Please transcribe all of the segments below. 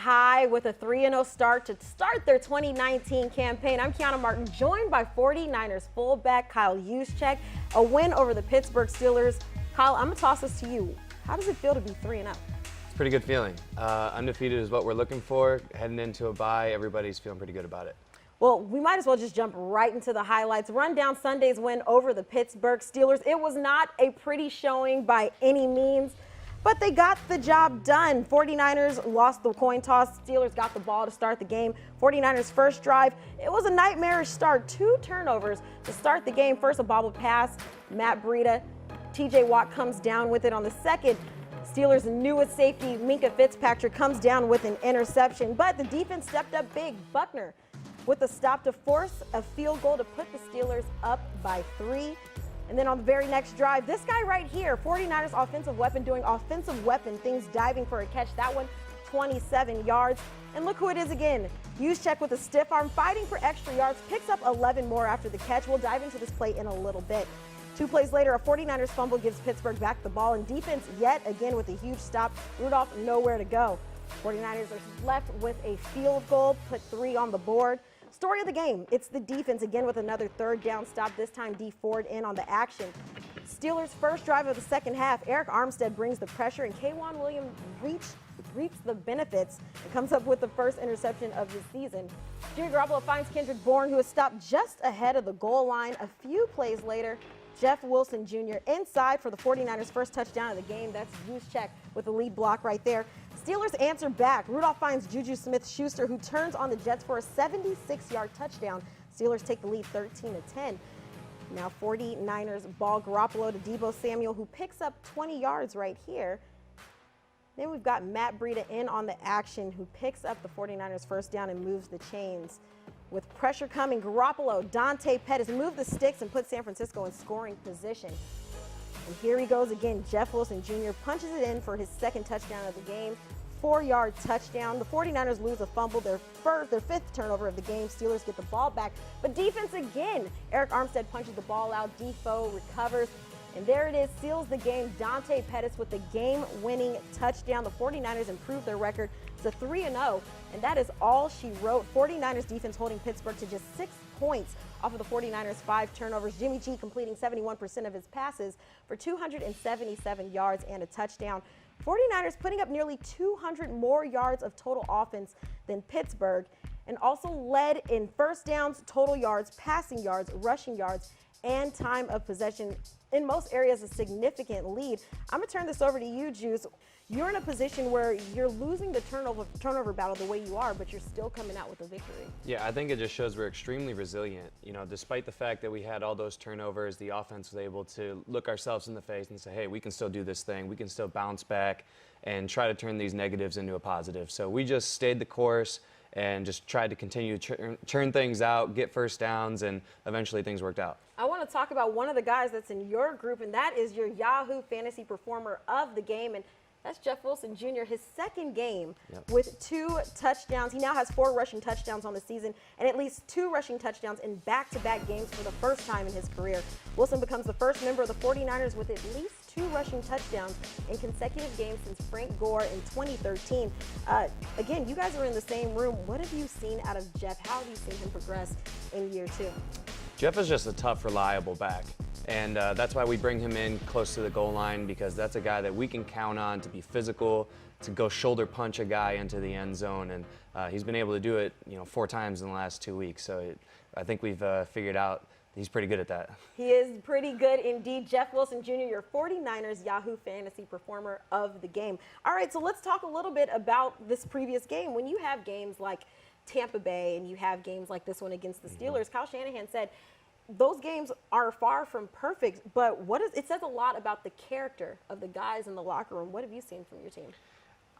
high with a 3-0 start to start their 2019 campaign. I'm Kiana Martin, joined by 49ers fullback Kyle Juszczyk. A win over the Pittsburgh Steelers. Kyle, I'm going to toss this to you. How does it feel to be 3-0? It's a pretty good feeling. Undefeated is what we're looking for. Heading into a bye, everybody's feeling pretty good about it. Well, we might as well just jump right into the highlights. Run down Sunday's win over the Pittsburgh Steelers. It was not a pretty showing by any means, but they got the job done. 49ers lost the coin toss. Steelers got the ball to start the game. 49ers' first drive, it was a nightmarish start. 2 turnovers to start the game. First, a bobbled pass. Matt Breida. TJ Watt comes down with it on the second. Steelers' newest safety, Minkah Fitzpatrick, comes down with an interception, but the defense stepped up big. Buckner with a stop to force a field goal to put the Steelers up by 3. And then on the very next drive, this guy right here, 49ers offensive weapon, doing offensive weapon things, diving for a catch. That one, 27 yards. And look who it is again. Juszczyk with a stiff arm, fighting for extra yards, picks up 11 more after the catch. We'll dive into this play in a little bit. 2 plays later, a 49ers fumble gives Pittsburgh back the ball, and defense yet again with a huge stop. Rudolph nowhere to go. 49ers are left with a field goal, put 3 on the board. Story of the game, it's the defense again with another third down stop, this time D Ford in on the action. Steelers' first drive of the second half, Eric Armstead brings the pressure, and K'Wan Williams reaps the benefits and comes up with the first interception of the season. Jimmy Garoppolo finds Kendrick Bourne, who is stopped just ahead of the goal line. A few plays later, Jeff Wilson Jr. inside for the 49ers' first touchdown of the game. That's Juszczyk with the lead block right there. Steelers answer back. Rudolph finds Juju Smith-Schuster, who turns on the Jets for a 76-yard touchdown. Steelers take the lead 13-10. Now 49ers ball Garoppolo to Deebo Samuel, who picks up 20 yards right here. Then we've got Matt Breida in on the action, who picks up the 49ers first down and moves the chains. With pressure coming, Garoppolo, Dante Pettis move the sticks and put San Francisco in scoring position. And here he goes again. Jeff Wilson Jr. punches it in for his second touchdown of the game. 4-yard touchdown. The 49ers lose a fumble, their 5th turnover of the game. Steelers get the ball back, but defense again. Eric Armstead punches the ball out. Defoe recovers. And there it is, seals the game. Dante Pettis with the game-winning touchdown. The 49ers improve their record to 3-0, and that is all she wrote. 49ers defense holding Pittsburgh to just 6 points off of the 49ers' 5 turnovers. Jimmy G completing 71% of his passes for 277 yards and a touchdown. 49ers putting up nearly 200 more yards of total offense than Pittsburgh, and also led in first downs, total yards, passing yards, rushing yards, and time of possession. In most areas, a significant lead. I'm going to turn this over to you, Juice. You're in a position where you're losing the turnover battle the way you are, but you're still coming out with a victory. Yeah, I think it just shows we're extremely resilient. You know, despite the fact that we had all those turnovers, the offense was able to look ourselves in the face and say, hey, we can still do this thing. We can still bounce back and try to turn these negatives into a positive. So we just stayed the course and just tried to continue to churn things out, get first downs, and eventually things worked out. I want to talk about one of the guys that's in your group, and that is your Yahoo Fantasy Performer of the game, and that's Jeff Wilson Jr., his second game with 2 touchdowns. He now has 4 rushing touchdowns on the season and at least 2 rushing touchdowns in back-to-back games for the first time in his career. Wilson becomes the first member of the 49ers with at least 2 rushing touchdowns in consecutive games since Frank Gore in 2013. Again, you guys are in the same room. What have you seen out of Jeff? How have you seen him progress in year 2? Jeff is just a tough, reliable back. And that's why we bring him in close to the goal line, because that's a guy that we can count on to be physical, to go shoulder punch a guy into the end zone. And he's been able to do it, 4 times in the last 2 weeks. So I think we've figured out he's pretty good at that. He is pretty good indeed. Jeff Wilson Jr., your 49ers Yahoo Fantasy Performer of the game. All right, so let's talk a little bit about this previous game. When you have games like Tampa Bay and you have games like this one against the Steelers, Kyle Shanahan said, those games are far from perfect, but it says a lot about the character of the guys in the locker room. What have you seen from your team?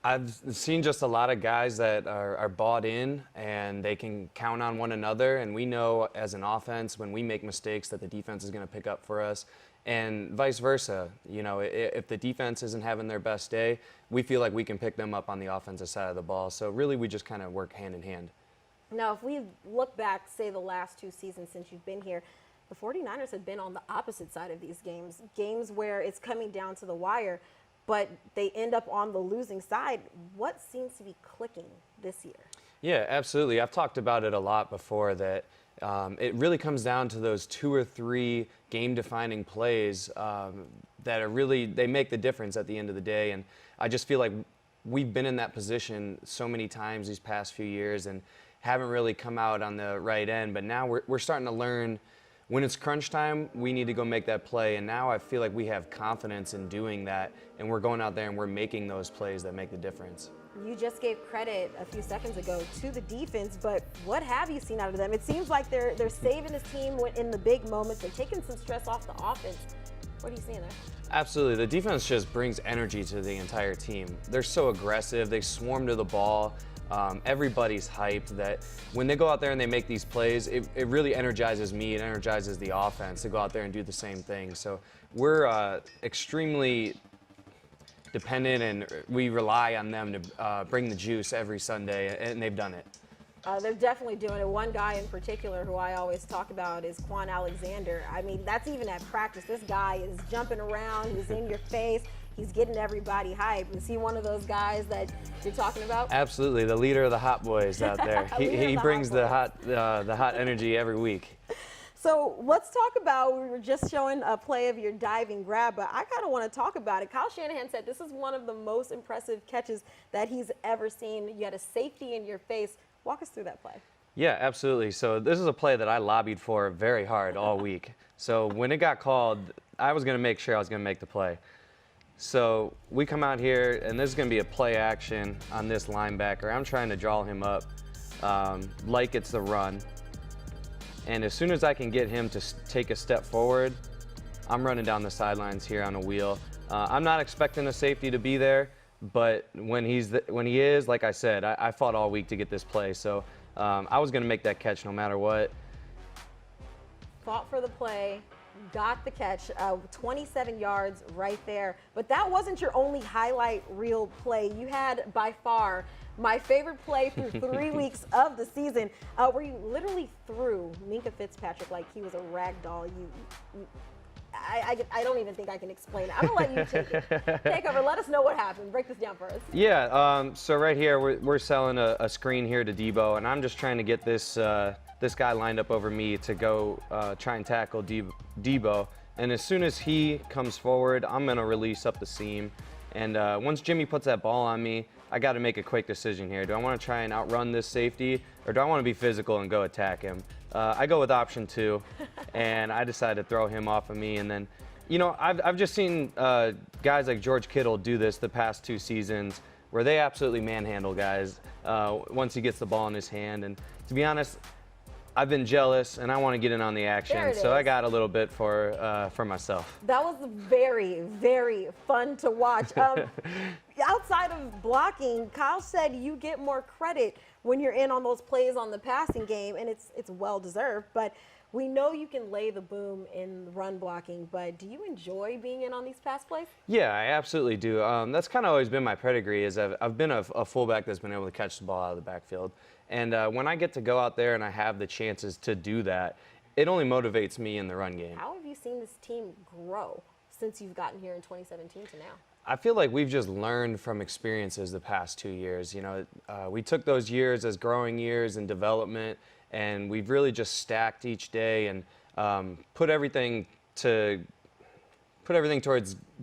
I've seen just a lot of guys that are bought in, and they can count on one another, and we know as an offense when we make mistakes that the defense is going to pick up for us, and vice versa. If the defense isn't having their best day, we feel like we can pick them up on the offensive side of the ball. So really we just kind of work hand in hand. Now, if we look back, say, the last 2 seasons since you've been here, the 49ers have been on the opposite side of these games where it's coming down to the wire, but they end up on the losing side. What seems to be clicking this year? Yeah, absolutely. I've talked about it a lot before that it really comes down to those 2 or 3 game-defining plays that are really, they make the difference at the end of the day. And I just feel like we've been in that position so many times these past few years and haven't really come out on the right end. But now we're starting to learn when it's crunch time, we need to go make that play. And now I feel like we have confidence in doing that, and we're going out there and we're making those plays that make the difference. You just gave credit a few seconds ago to the defense, but what have you seen out of them? It seems like they're saving this team in the big moments. They're taking some stress off the offense. What are you seeing there? Absolutely. The defense just brings energy to the entire team. They're so aggressive. They swarm to the ball. Everybody's hyped that when they go out there and they make these plays, it really energizes me. It energizes the offense to go out there and do the same thing. So we're extremely dependent, and we rely on them to bring the juice every Sunday, and they've done it. They're definitely doing it. One guy in particular who I always talk about is Quan Alexander. I mean, that's even at practice. This guy is jumping around. He's in your face. He's getting everybody hyped. Is he one of those guys that you're talking about? Absolutely, the leader of the hot boys out there. he brings the hot energy every week. So let's talk about, we were just showing a play of your diving grab, but I kind of want to talk about it. Kyle Shanahan said this is one of the most impressive catches that he's ever seen. You had a safety in your face. Walk us through that play. Yeah, absolutely. So this is a play that I lobbied for very hard all week. So when it got called, I was going to make sure I was going to make the play. So we come out here, and this is going to be a play action on this linebacker. I'm trying to draw him up like it's the run. And as soon as I can get him to take a step forward, I'm running down the sidelines here on a wheel. I'm not expecting a safety to be there, but when he is, like I said, I fought all week to get this play. So I was going to make that catch no matter what. Fought for the play, got the catch, 27 yards right there. But that wasn't your only highlight reel play. You had by far my favorite play through 3 weeks of the season, where you literally threw Minkah Fitzpatrick like he was a rag doll. I don't even think I can explain it. I'm gonna let you take over. Let us know what happened. Break this down for us. Yeah. So right here, we're selling a screen here to Debo, and I'm just trying to get this guy lined up over me to go try and tackle Debo. And as soon as he comes forward, I'm gonna release up the seam. And once Jimmy puts that ball on me, I got to make a quick decision here. Do I want to try and outrun this safety, or do I want to be physical and go attack him? I go with option 2, and I decide to throw him off of me. And then, you know, I've just seen guys like George Kittle do this the past 2 seasons, where they absolutely manhandle guys once he gets the ball in his hand. And to be honest, I've been jealous, and I want to get in on the action, so I got a little bit for myself. That was very, very fun to watch. Outside of blocking, Kyle said you get more credit when you're in on those plays on the passing game, and it's well deserved. But we know you can lay the boom in run blocking, but do you enjoy being in on these pass plays? Yeah, I absolutely do. That's kind of always been my pedigree. Is I've been a fullback that's been able to catch the ball out of the backfield. And when I get to go out there and I have the chances to do that, it only motivates me in the run game. How have you seen this team grow since you've gotten here in 2017 to now? I feel like we've just learned from experiences the past 2 years. You know, we took those years as growing years and development, and we've really just stacked each day and put everything towards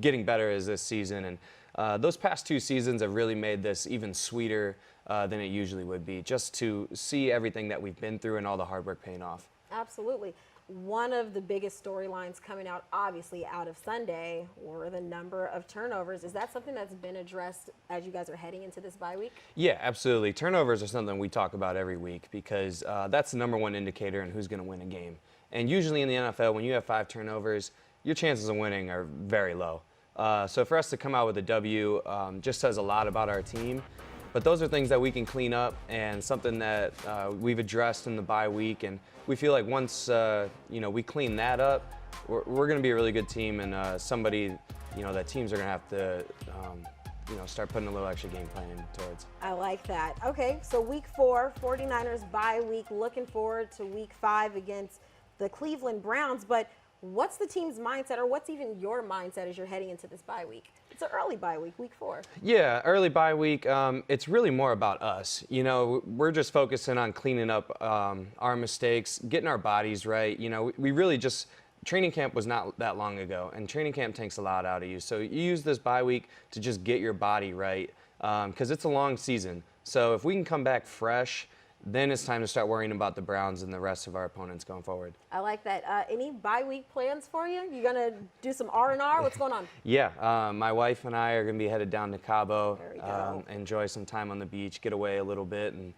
getting better as this season. And those past 2 seasons have really made this even sweeter than it usually would be, just to see everything that we've been through and all the hard work paying off. Absolutely. One of the biggest storylines coming out, obviously, out of Sunday were the number of turnovers. Is that something that's been addressed as you guys are heading into this bye week? Yeah, absolutely. Turnovers are something we talk about every week because that's the #1 indicator in who's going to win a game. And usually in the NFL, when you have 5 turnovers, your chances of winning are very low. So for us to come out with a W just says a lot about our team. But those are things that we can clean up, and something that we've addressed in the bye week. And we feel like once we clean that up, we're going to be a really good team, and somebody that teams are going to have to start putting a little extra game plan towards. I like that. Okay, so week 4, 49ers bye week. Looking forward to week 5 against the Cleveland Browns. But What's the team's mindset, or what's even your mindset as you're heading into this bye week? It's an early bye week, week 4. Yeah, early bye week. It's really more about us. You know, we're just focusing on cleaning up our mistakes, getting our bodies right. You know, we really just, training camp was not that long ago, and training camp takes a lot out of you. So you use this bye week to just get your body right, because it's a long season. So if we can come back fresh, then it's time to start worrying about the Browns and the rest of our opponents going forward. I like that. Any bye week plans for you? You gonna do some R&R? What's going on? Yeah, my wife and I are going to be headed down to Cabo, There we go. enjoy some time on the beach, get away a little bit, and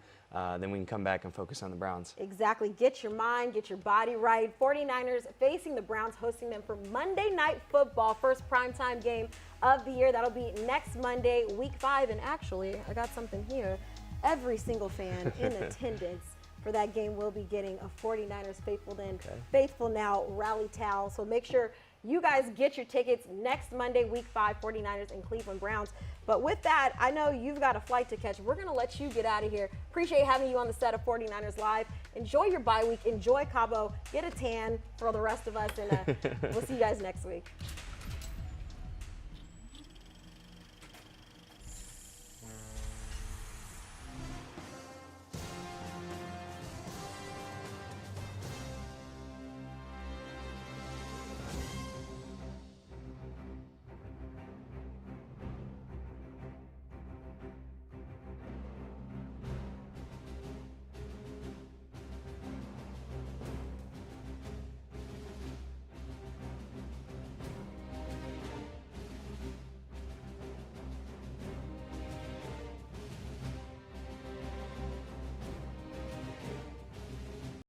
then we can come back and focus on the Browns. Exactly. Get your mind, get your body right. 49ers facing the Browns, hosting them for Monday Night Football, first primetime game of the year. That'll be next Monday, week 5. And actually, I got something here. Every single fan in attendance for that game will be getting a 49ers Faithful Now rally towel. So make sure you guys get your tickets next Monday, week 5, 49ers and Cleveland Browns. But with that, I know you've got a flight to catch. We're going to let you get out of here. Appreciate having you on the set of 49ers Live. Enjoy your bye week. Enjoy Cabo. Get a tan for all the rest of us. And we'll see you guys next week.